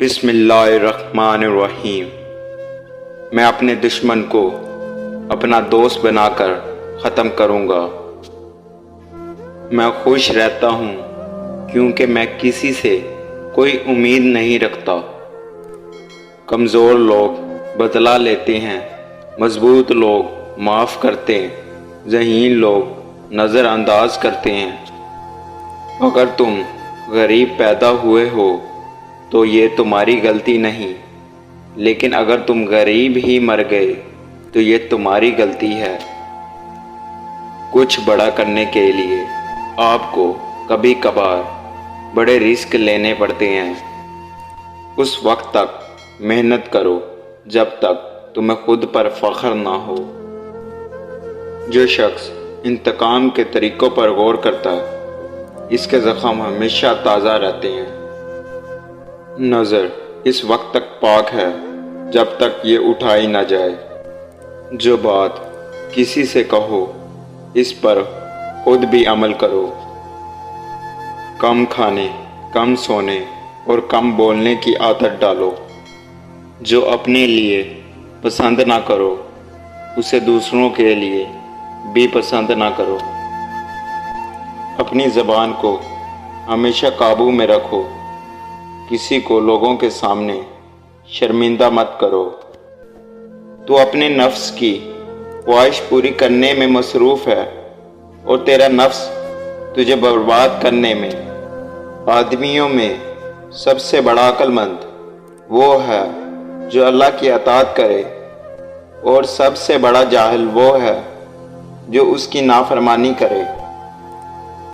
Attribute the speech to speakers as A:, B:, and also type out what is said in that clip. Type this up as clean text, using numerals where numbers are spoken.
A: بسم اللہ الرحمن الرحیم۔ میں اپنے دشمن کو اپنا دوست بنا کر ختم کروں گا۔ میں خوش رہتا ہوں کیونکہ میں کسی سے کوئی امید نہیں رکھتا۔ کمزور لوگ بدلہ لیتے ہیں، مضبوط لوگ معاف کرتے ہیں، ذہین لوگ نظر انداز کرتے ہیں۔ اگر تم غریب پیدا ہوئے ہو تو یہ تمہاری غلطی نہیں، لیکن اگر تم غریب ہی مر گئے تو یہ تمہاری غلطی ہے۔ کچھ بڑا کرنے کے لیے آپ کو کبھی کبھار بڑے رسک لینے پڑتے ہیں۔ اس وقت تک محنت کرو جب تک تمہیں خود پر فخر نہ ہو۔ جو شخص انتقام کے طریقوں پر غور کرتا ہے، اس کے زخم ہمیشہ تازہ رہتے ہیں۔ نظر اس وقت تک پاک ہے جب تک یہ اٹھائی نہ جائے۔ جو بات کسی سے کہو اس پر خود بھی عمل کرو۔ کم کھانے، کم سونے اور کم بولنے کی عادت ڈالو۔ جو اپنے لیے پسند نہ کرو اسے دوسروں کے لیے بھی پسند نہ کرو۔ اپنی زبان کو ہمیشہ قابو میں رکھو۔ کسی کو لوگوں کے سامنے شرمندہ مت کرو۔ تو اپنے نفس کی خواہش پوری کرنے میں مصروف ہے اور تیرا نفس تجھے برباد کرنے میں۔ آدمیوں میں سب سے بڑا عقل مند وہ ہے جو اللہ کی اطاعت کرے، اور سب سے بڑا جاہل وہ ہے جو اس کی نافرمانی کرے۔